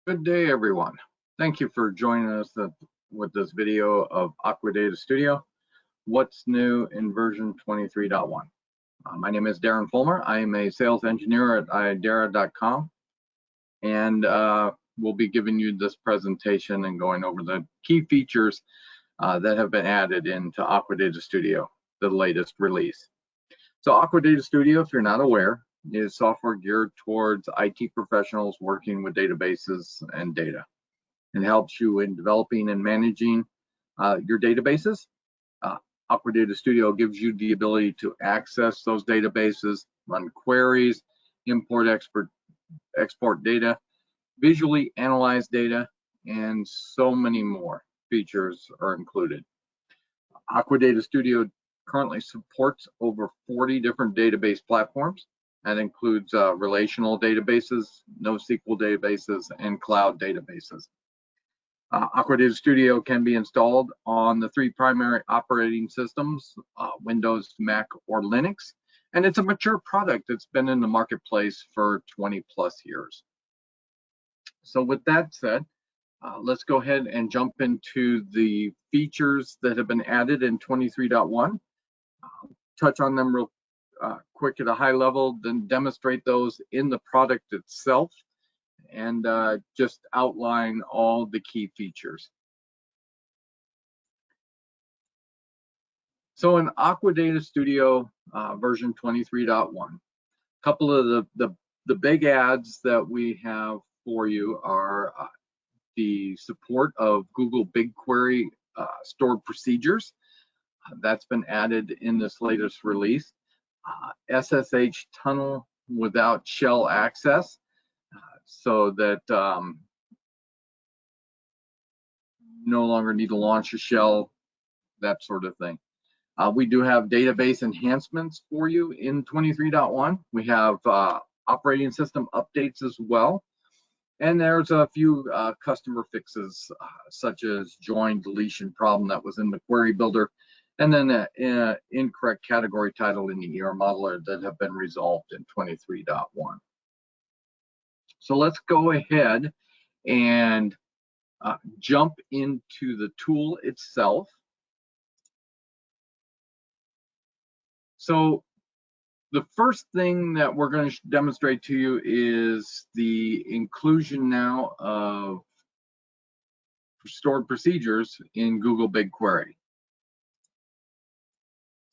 Good day, everyone. Thank you for joining us with this video of Aqua Data Studio. What's new in version 23.1? My name is Darren Fulmer. I am a sales engineer at IDERA.com, and we'll be giving you this presentation and going over the key features that have been added into Aqua Data Studio, the latest release. So Aqua Data Studio, if you're not aware, is software geared towards IT professionals working with databases and data. It helps you in developing and managing your databases. Aqua Data Studio gives you the ability to access those databases, run queries, import, export data, visually analyze data, and so many more features are included. Aqua Data Studio currently supports over 40 different database platforms. That includes relational databases, NoSQL databases, and cloud databases. Aqua Data Studio can be installed on the three primary operating systems, Windows, Mac, or Linux, and it's a mature product that's been in the marketplace for 20+ years. So with that said, let's go ahead and jump into the features that have been added in 23.1. Touch on them real quick at a high level, then demonstrate those in the product itself, and just outline all the key features. So in Aqua Data Studio version 23.1, a couple of the big adds that we have for you are the support of Google BigQuery stored procedures. That's been added in this latest release. SSH tunnel without shell access, so that no longer need to launch a shell, that sort of thing. We do have database enhancements for you in 23.1. We have operating system updates as well. And there's a few customer fixes, such as join deletion problem that was in the query builder, and then an incorrect category title in the ER modeler that have been resolved in 23.1. So let's go ahead and jump into the tool itself. So the first thing that we're going to demonstrate to you is the inclusion now of stored procedures in Google BigQuery.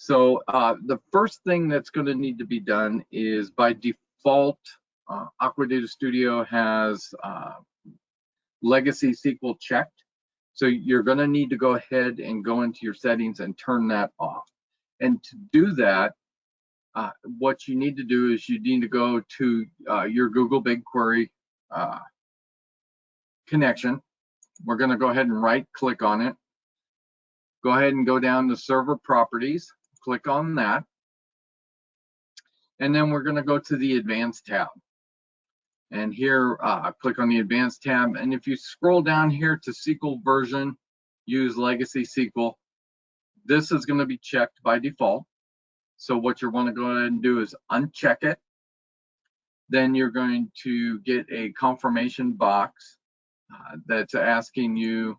So the first thing that's going to need to be done is, by default, Aqua Data Studio has legacy SQL checked. So you're going to need to go ahead and go into your settings and turn that off. And to do that, what you need to do is you need to go to your Google BigQuery connection. We're going to go ahead and right click on it. Go ahead and go down to server properties, click on that. And then we're going to go to the advanced tab. And here, click on the advanced tab. And if you scroll down here to SQL version, use legacy SQL, this is going to be checked by default. So what you want to go ahead and do is uncheck it. Then you're going to get a confirmation box that's asking you,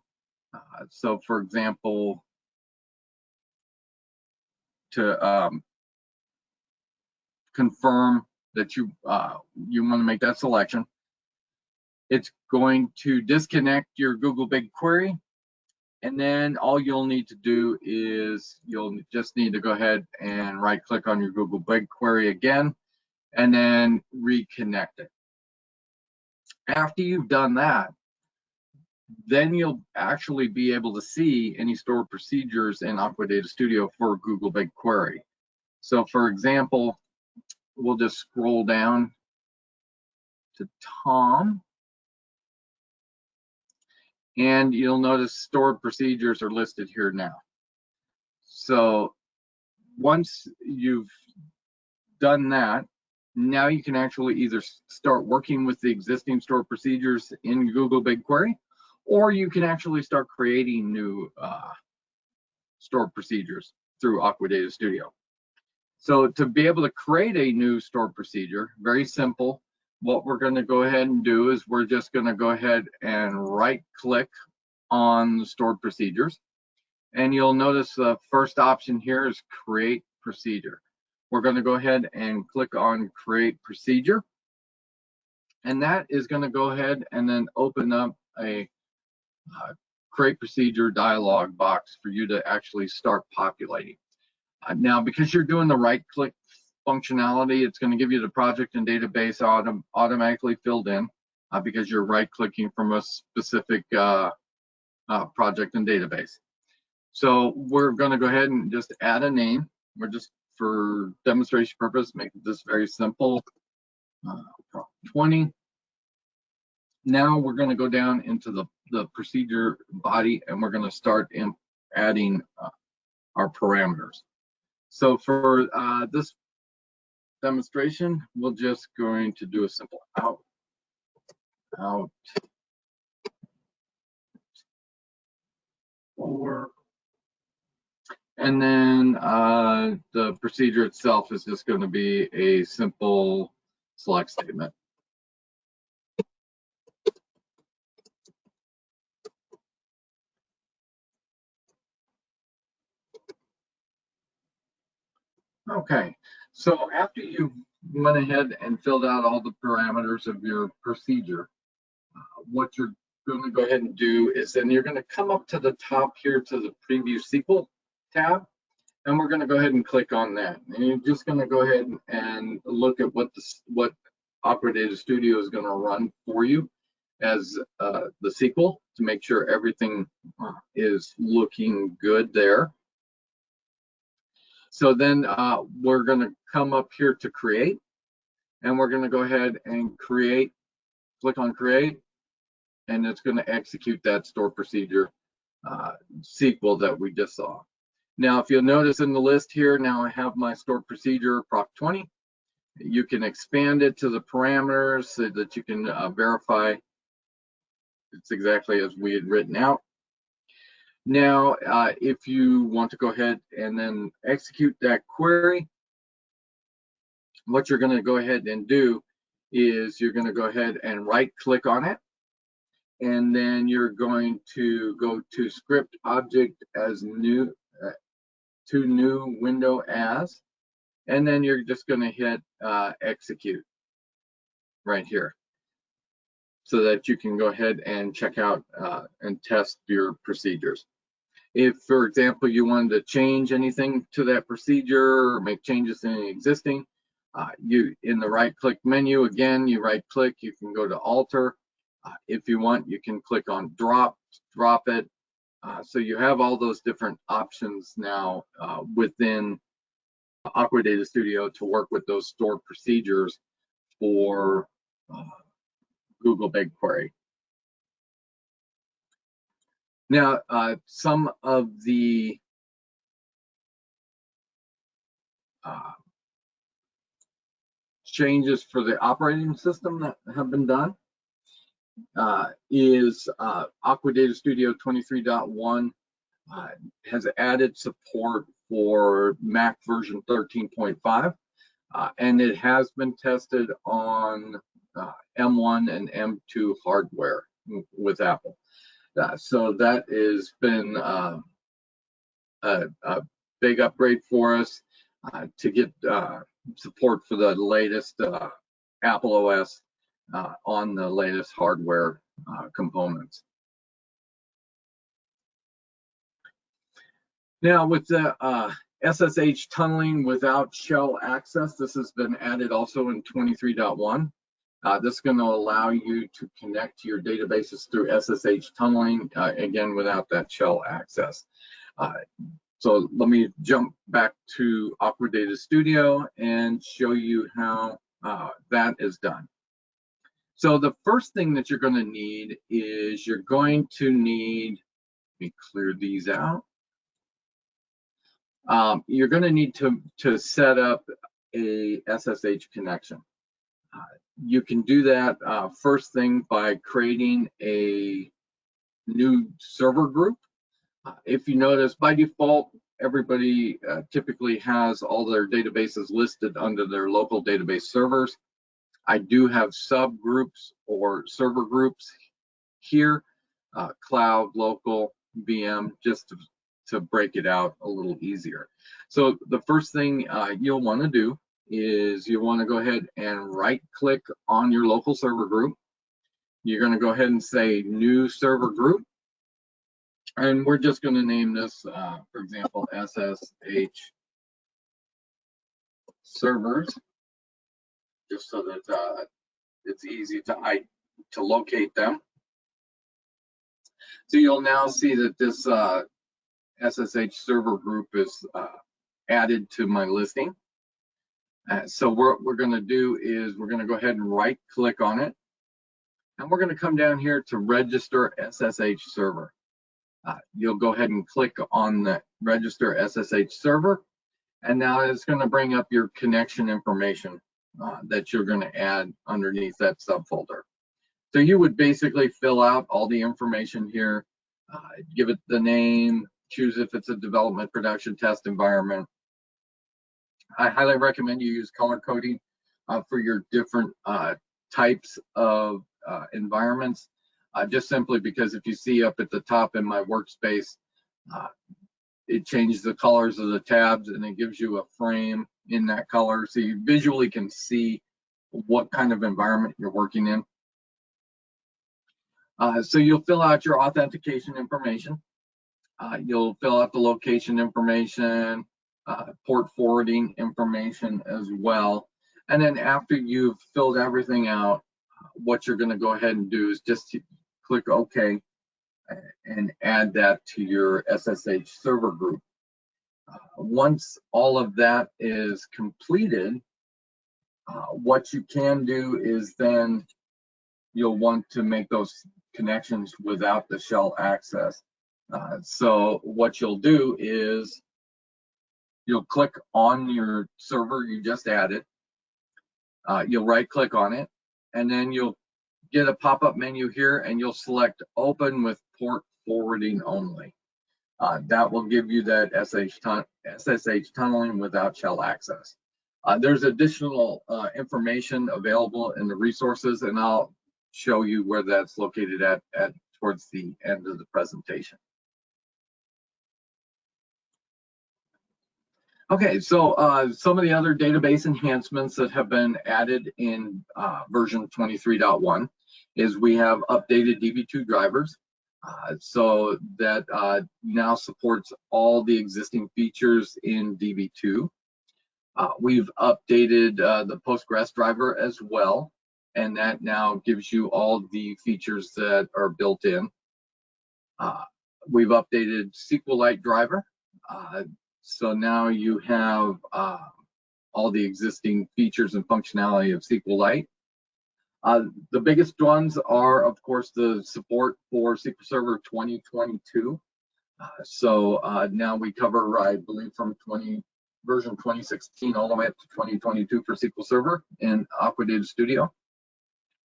so for example, to confirm that you want to make that selection. It's going to disconnect your Google BigQuery, and then all you'll need to do is you'll just need to go ahead and right click on your Google BigQuery again, and then reconnect it. After you've done that, then you'll actually be able to see any stored procedures in Aqua Data Studio for Google BigQuery. So for example, we'll just scroll down to Tom, and you'll notice stored procedures are listed here now. So once you've done that, now you can actually either start working with the existing stored procedures in Google BigQuery, or you can actually start creating new stored procedures through Aqua Data Studio. So to be able to create a new stored procedure, very simple, what we're going to go ahead and do is we're just going to go ahead and right click on the stored procedures. And you'll notice the first option here is create procedure. We're going to go ahead and click on create procedure. And that is going to go ahead and then open up a create procedure dialog box for you to actually start populating. Now, because you're doing the right click functionality, it's going to give you the project and database automatically filled in because you're right clicking from a specific project and database. So we're going to go ahead and just add a name. We're just, for demonstration purpose, make this very simple. 20. Now we're going to go down into the procedure body and we're going to start adding our parameters. So for this demonstration, we're just going to do a simple out, forward. And then the procedure itself is just going to be a simple select statement. Okay, so after you went ahead and filled out all the parameters of your procedure, what you're going to go ahead and do is then you're going to come up to the top here to the Preview SQL tab, and we're going to go ahead and click on that. And you're just going to go ahead and look at what Aqua Data Studio is going to run for you as the SQL to make sure everything is looking good there. So then we're going to come up here to create, and we're going to go ahead and create, click on create, and it's going to execute that stored procedure SQL that we just saw. Now, if you'll notice in the list here, now I have my stored procedure proc20. You can expand it to the parameters so that you can verify it's exactly as we had written out. Now, if you want to go ahead and then execute that query, what you're going to go ahead and do is you're going to go ahead and right click on it, and then you're going to go to script object as new to new window as, and then you're just going to hit execute right here so that you can go ahead and check out and test your procedures. If, for example, you wanted to change anything to that procedure or make changes in existing, you in the right click menu, again, you right click, you can go to alter. If you want, you can click on drop it. So you have all those different options now within Aqua Data Studio to work with those stored procedures for Google BigQuery. Now, some of the changes for the operating system that have been done is Aqua Data Studio 23.1 has added support for Mac version 13.5, and it has been tested on M1 and M2 hardware with Apple. So that has been a big upgrade for us to get support for the latest Apple OS on the latest hardware components. Now, with the SSH tunneling without shell access, this has been added also in 23.1. This is going to allow you to connect to your databases through SSH tunneling, again, without that shell access. So let me jump back to Aqua Data Studio and show you how that is done. So the first thing that you're going to need is you're going to need, let me clear these out. You're going to need to set up a SSH connection. You can do that first thing by creating a new server group. If you notice, by default, everybody typically has all their databases listed under their local database servers. I do have subgroups or server groups here, cloud, local, VM, just to break it out a little easier. So the first thing you'll want to do is you want to go ahead and right click on your local server group. You're going to go ahead and say new server group, and we're just going to name this, for example, SSH servers, just so that it's easy to locate them. So you'll now see that this SSH server group is added to my listing. So what we're going to do is we're going to go ahead and right click on it, and we're going to come down here to register SSH server. You'll go ahead and click on the register SSH server, and now it's going to bring up your connection information that you're going to add underneath that subfolder. So you would basically fill out all the information here, give it the name, choose if it's a development, production, test environment. I highly recommend you use color coding for your different types of environments, just simply because if you see up at the top in my workspace, it changes the colors of the tabs and it gives you a frame in that color so you visually can see what kind of environment you're working in. So you'll fill out your authentication information. You'll fill out the location information, port forwarding information as well. And then after you've filled everything out, what you're going to go ahead and do is just click OK and add that to your SSH server group. Once all of that is completed, what you can do is then you'll want to make those connections without the shell access. So what you'll do is you'll click on your server you just added, you'll right click on it, and then you'll get a pop-up menu here and you'll select open with port forwarding only. That will give you that SSH tunneling without shell access. There's additional information available in the resources, and I'll show you where that's located at towards the end of the presentation. Okay, so some of the other database enhancements that have been added in version 23.1 is we have updated DB2 drivers. So that now supports all the existing features in DB2. We've updated the Postgres driver as well, and that now gives you all the features that are built in. We've updated SQLite driver, so now you have all the existing features and functionality of SQLite. The biggest ones are, of course, the support for SQL Server 2022. So now we cover, I believe, from version 2016 all the way up to 2022 for SQL Server in Aqua Data Studio.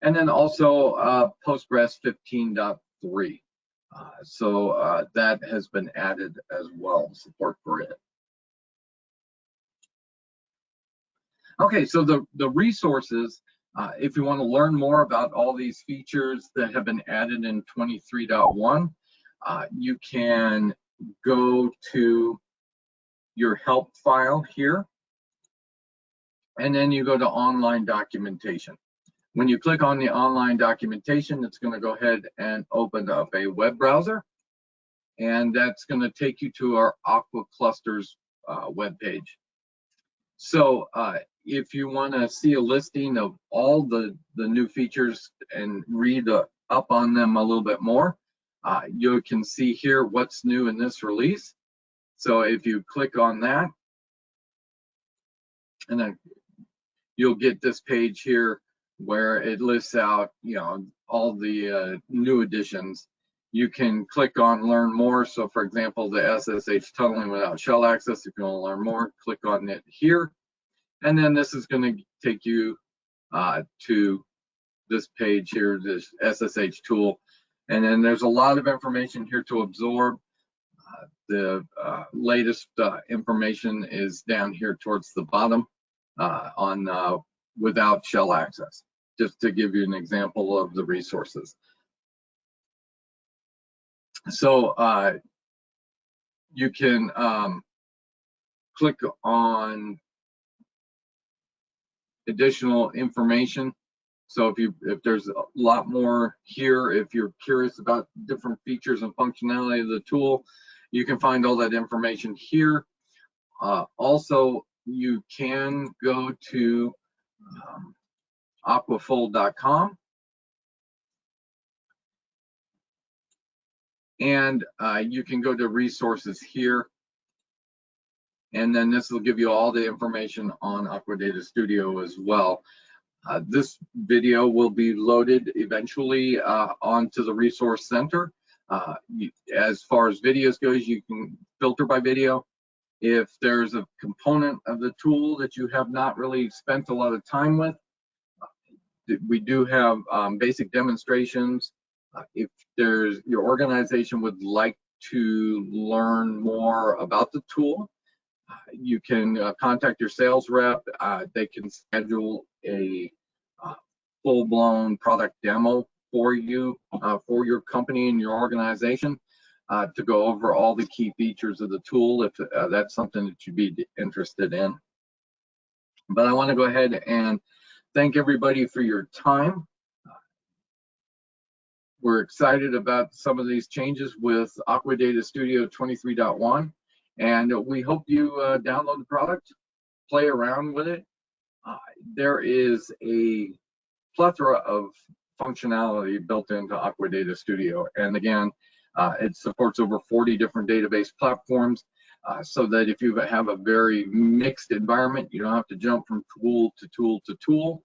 And then also Postgres 15.3. So that has been added as well, support for it. Okay, so the resources, if you want to learn more about all these features that have been added in 23.1, you can go to your help file here, and then you go to online documentation. When you click on the online documentation, it's going to go ahead and open up a web browser, and that's going to take you to our Aqua Clusters web page. So if you want to see a listing of all the new features and read up on them a little bit more, you can see here what's new in this release. So if you click on that, and then you'll get this page here where it lists out, all the new additions. You can click on learn more. So for example, the SSH tunneling without shell access, if you want to learn more, click on it here. And then this is going to take you to this page here, this SSH tool. And then there's a lot of information here to absorb. The latest information is down here towards the bottom on without shell access, just to give you an example of the resources. So you can click on additional information. So if there's a lot more here, if you're curious about different features and functionality of the tool, you can find all that information here. Also, you can go to aquafold.com, and you can go to resources here, and then this will give you all the information on Aqua Data Studio as well. This video will be loaded eventually onto the Resource Center. As far as videos goes, you can filter by video. If there's a component of the tool that you have not really spent a lot of time with, we do have basic demonstrations. If your organization would like to learn more about the tool, you can contact your sales rep. They can schedule a full-blown product demo for you, for your company and your organization, to go over all the key features of the tool if that's something that you'd be interested in. But I want to go ahead and thank everybody for your time. We're excited about some of these changes with Aqua Data Studio 23.1, and we hope you download the product, play around with it. There is a plethora of functionality built into Aqua Data Studio, and again, it supports over 40 different database platforms, so that if you have a very mixed environment, you don't have to jump from tool to tool to tool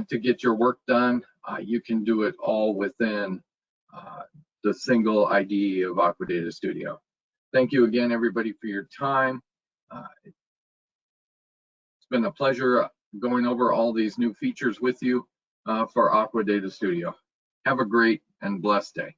to get your work done. You can do it all within the single IDE of Aqua Data Studio. Thank you again, everybody, for your time. It's been a pleasure going over all these new features with you for Aqua Data Studio. Have a great and blessed day.